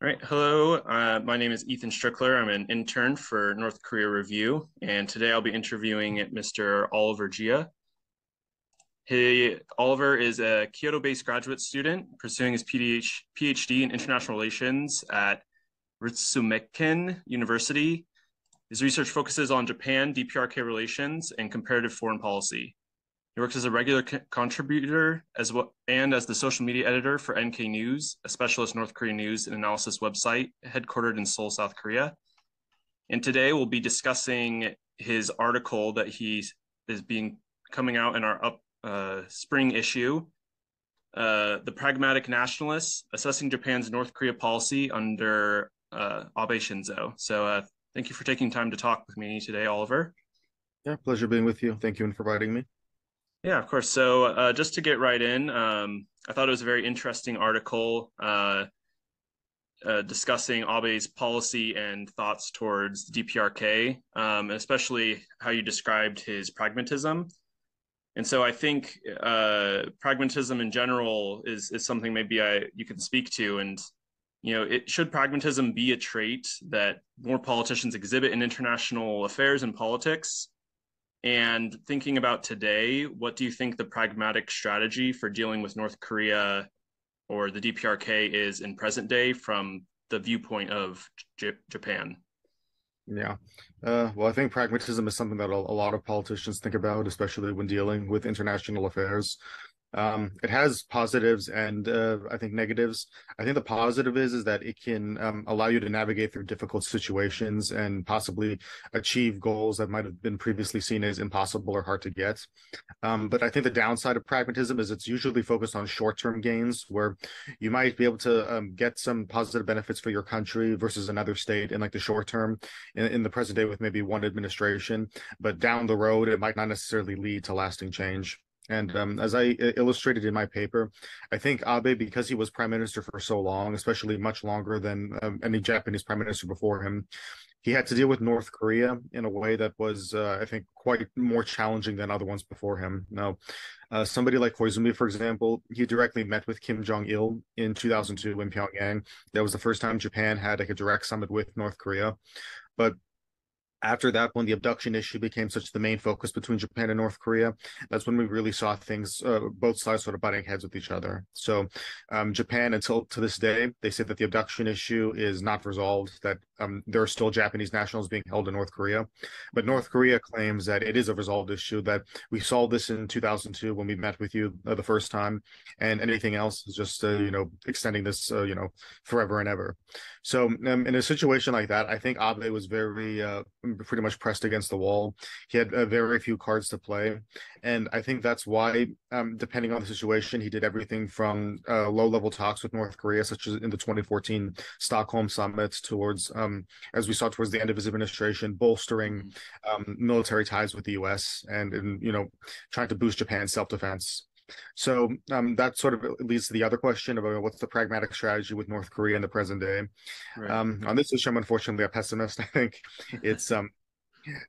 All right. Hello. My name is Ethan Strickler. I'm an intern for North Korea Review, and today I'll be interviewing Mr. Oliver Gia. Oliver is a Kyoto-based graduate student pursuing his PhD in international relations at Ritsumeikan University. His research focuses on Japan, DPRK relations, and comparative foreign policy. He works as a regular contributor as well and as the social media editor for NK News, a specialist North Korean news and analysis website headquartered in Seoul, South Korea. And today we'll be discussing his article that he is being coming out in our spring issue, "The Pragmatic Nationalist: Assessing Japan's North Korea Policy Under Abe Shinzo." So thank you for taking time to talk with me today, Oliver. Yeah, pleasure being with you. Thank you for inviting me. Yeah, of course. So just to get right in, I thought it was a very interesting article discussing Abe's policy and thoughts towards DPRK, especially how you described his pragmatism. And so I think pragmatism in general is something maybe you can speak to. And should pragmatism be a trait that more politicians exhibit in international affairs and politics? And thinking about today, what do you think the pragmatic strategy for dealing with North Korea or the DPRK is in present day from the viewpoint of Japan? Yeah. Well, I think pragmatism is something that a lot of politicians think about, especially when dealing with international affairs. It has positives and I think negatives. I think the positive is that it can allow you to navigate through difficult situations and possibly achieve goals that might have been previously seen as impossible or hard to get. But I think the downside of pragmatism is it's usually focused on short-term gains, where you might be able to get some positive benefits for your country versus another state in like the short term, in the present day with maybe one administration, but down the road it might not necessarily lead to lasting change. And as I illustrated in my paper, I think Abe, because he was prime minister for so long, especially much longer than any Japanese prime minister before him, he had to deal with North Korea in a way that was, I think, quite more challenging than other ones before him. Now, somebody like Koizumi, for example, he directly met with Kim Jong-il in 2002 in Pyongyang. That was the first time Japan had like a direct summit with North Korea. But after that, when the abduction issue became such the main focus between Japan and North Korea, that's when we really saw things, both sides sort of butting heads with each other. So, Japan, until to this day, they say that the abduction issue is not resolved, that there are still Japanese nationals being held in North Korea. But North Korea claims that it is a resolved issue, that we solved this in 2002 when we met with you the first time, and anything else is just, extending this, forever and ever. So, in a situation like that, I think Abe was very pretty much pressed against the wall. He had very few cards to play, and I think that's why, depending on the situation, he did everything from low-level talks with North Korea, such as in the 2014 Stockholm summit, towards, as we saw towards the end of his administration, bolstering military ties with the U.S. and trying to boost Japan's self-defense. So that sort of leads to the other question about what's the pragmatic strategy with North Korea in the present day. Right. On this issue, I'm unfortunately a pessimist. I think it's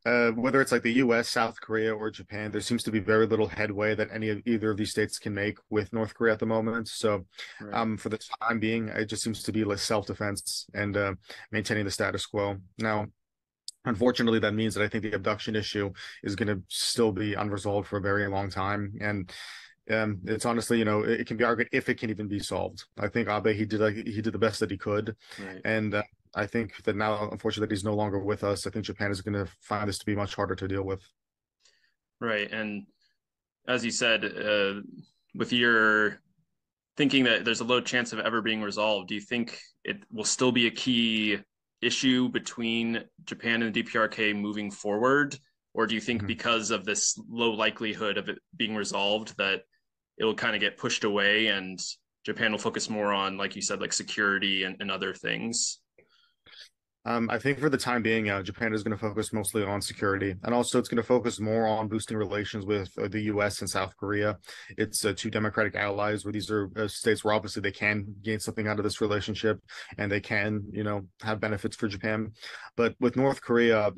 whether it's like the U.S., South Korea, or Japan, there seems to be very little headway that either of these states can make with North Korea at the moment. So, Right. for the time being, it just seems to be less self-defense and maintaining the status quo. Now, unfortunately, that means that I think the abduction issue is going to still be unresolved for a very long time, and it's honestly, it can be argued if it can even be solved. I think Abe he did the best that he could, Right. and I think that now, unfortunately, that he's no longer with us. I think Japan is going to find this to be much harder to deal with. Right. And as you said, with your thinking that there's a low chance of ever being resolved, do you think it will still be a key issue between Japan and the DPRK moving forward? Or do you think Mhm. because of this low likelihood of it being resolved that it will kind of get pushed away and Japan will focus more on, like you said, like security and other things? I think for the time being, Japan is going to focus mostly on security, and also it's going to focus more on boosting relations with the U.S. and South Korea. It's two democratic allies, where these are states where obviously they can gain something out of this relationship, and they can, have benefits for Japan. But with North Korea,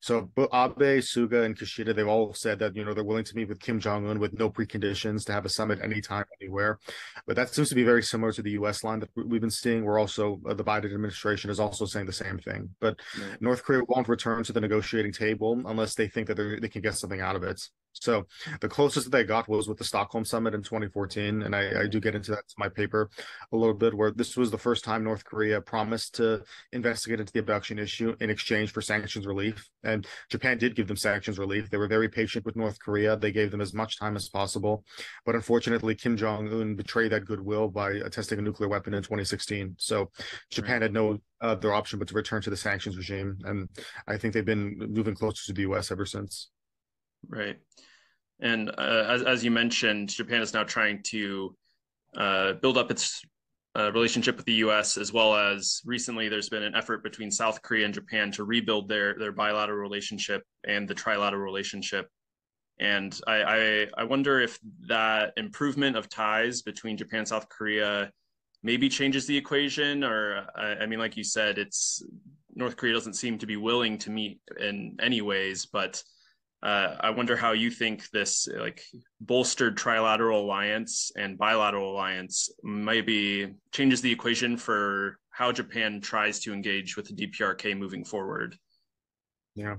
so Abe, Suga, and Kishida, they've all said that they're willing to meet with Kim Jong Un with no preconditions to have a summit anytime, anywhere. But that seems to be very similar to the U.S. line that we've been seeing. We're also the Biden administration is also saying the same thing. But Right. North Korea won't return to the negotiating table unless they think that they can get something out of it. So the closest that they got was with the Stockholm summit in 2014, and I do get into that to my paper a little bit, where this was the first time North Korea promised to investigate into the abduction issue in exchange for sanctions relief. And Japan did give them sanctions relief. They were very patient with North Korea. They gave them as much time as possible. But unfortunately, Kim Jong-un betrayed that goodwill by testing a nuclear weapon in 2016. So Japan Right. had no other option but to return to the sanctions regime. And I think they've been moving closer to the US ever since. Right. And as you mentioned, Japan is now trying to build up its relationship with the U.S., as well as recently there's been an effort between South Korea and Japan to rebuild their bilateral relationship and the trilateral relationship. And I wonder if that improvement of ties between Japan and South Korea maybe changes the equation, or I mean, like you said, it's North Korea doesn't seem to be willing to meet in any ways, but I wonder how you think this like bolstered trilateral alliance and bilateral alliance maybe changes the equation for how Japan tries to engage with the DPRK moving forward. Yeah.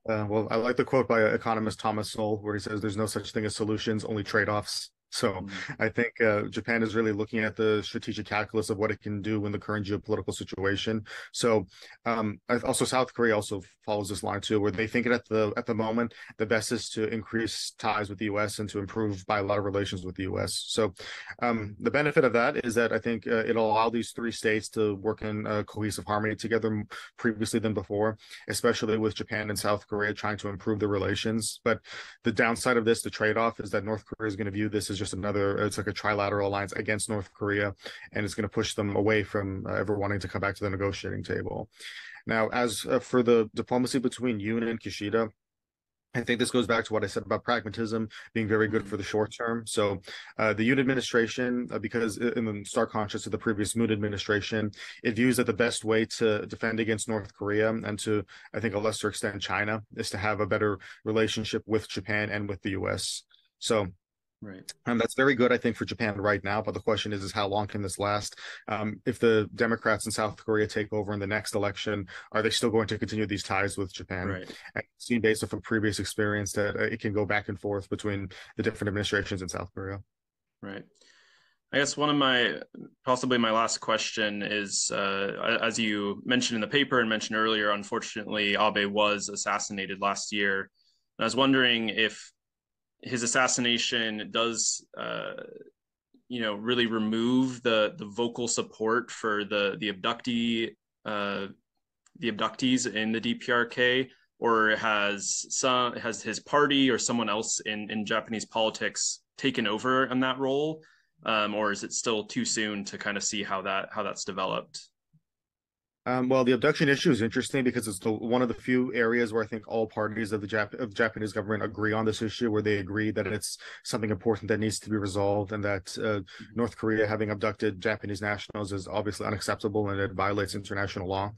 Well, I like the quote by economist Thomas Sowell, where he says there's no such thing as solutions, only trade-offs. So Mm. I think Japan is really looking at the strategic calculus of what it can do in the current geopolitical situation. So also South Korea also follows this line too, where they think at the moment the best is to increase ties with the U.S. and to improve bilateral relations with the U.S. So the benefit of that is that I think it'll allow these three states to work in cohesive harmony together previously than before, especially with Japan and South Korea trying to improve the relations. But the downside of this, the trade-off, is that North Korea is going to view this as just it's like a trilateral alliance against North Korea, and it's going to push them away from ever wanting to come back to the negotiating table. Now, as for the diplomacy between Yoon and Kishida, I think this goes back to what I said about pragmatism being very good Mm. for the short term. So, the Yoon administration, because in the stark contrast to the previous Moon administration, it views that the best way to defend against North Korea and to, I think, a lesser extent, China, is to have a better relationship with Japan and with the US. So, Right. that's very good, I think, for Japan right now. But the question is how long can this last? If the Democrats in South Korea take over in the next election, are they still going to continue these ties with Japan? Right. And seen based off of previous experience that it can go back and forth between the different administrations in South Korea. Right. I guess one of possibly my last question is, as you mentioned in the paper and mentioned earlier, unfortunately, Abe was assassinated last year. And I was wondering if his assassination does, really remove the vocal support for the abductees in the DPRK, or has his party or someone else in Japanese politics taken over in that role, or is it still too soon to kind of see how that's developed? Well, the abduction issue is interesting because it's one of the few areas where I think all parties of the Japanese government agree on this issue, where they agree that it's something important that needs to be resolved, and that North Korea having abducted Japanese nationals is obviously unacceptable and it violates international law.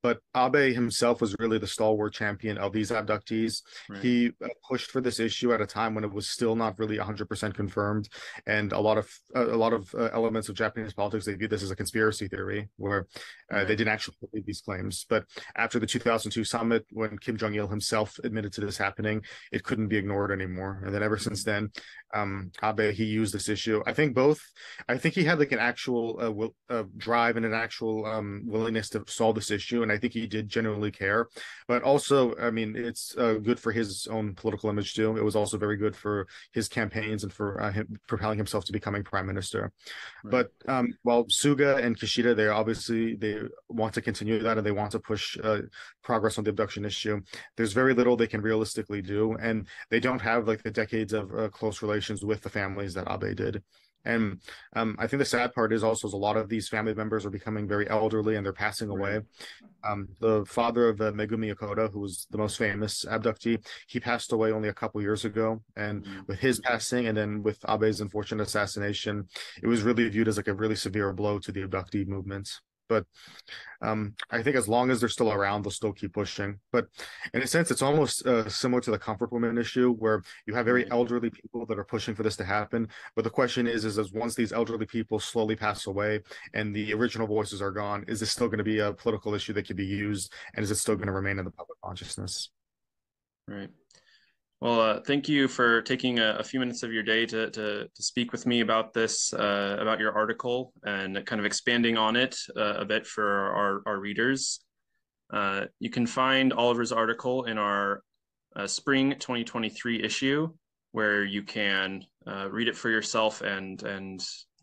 But Abe himself was really the stalwart champion of these abductees. Right. He pushed for this issue at a time when it was still not really 100% confirmed, and a lot of elements of Japanese politics, they view this as a conspiracy theory, where they Right. didn't actually believe these claims. But after the 2002 summit, when Kim Jong Il himself admitted to this happening, it couldn't be ignored anymore. And then ever since then, Abe, he used this issue. I think he had like an actual drive and an actual willingness to solve this issue, and I think he did genuinely care. But also, I mean, it's good for his own political image too. It was also very good for his campaigns and for him propelling himself to becoming prime minister. Right. But while Suga and Kishida, they want to continue that and they want to push progress on the abduction issue. There's very little they can realistically do, and they don't have like the decades of close relations with the families that Abe did. And I think the sad part is also is a lot of these family members are becoming very elderly and they're passing Right. away. The father of Megumi Yokota, who was the most famous abductee, he passed away only a couple years ago. And Mm. with his passing, and then with Abe's unfortunate assassination, it was really viewed as like a really severe blow to the abductee movement. But I think as long as they're still around, they'll still keep pushing. But in a sense, it's almost similar to the comfort woman issue, where you have very Right. elderly people that are pushing for this to happen. But the question is as once these elderly people slowly pass away and the original voices are gone, is this still going to be a political issue that can be used, and is it still going to remain in the public consciousness? Right. Well, thank you for taking a few minutes of your day to speak with me about this, about your article, and kind of expanding on it a bit for our readers. You can find Oliver's article in our spring 2023 issue, where you can read it for yourself and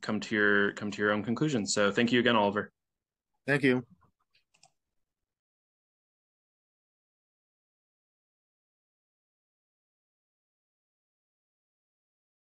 come to your own conclusions. So thank you again, Oliver. Thank you.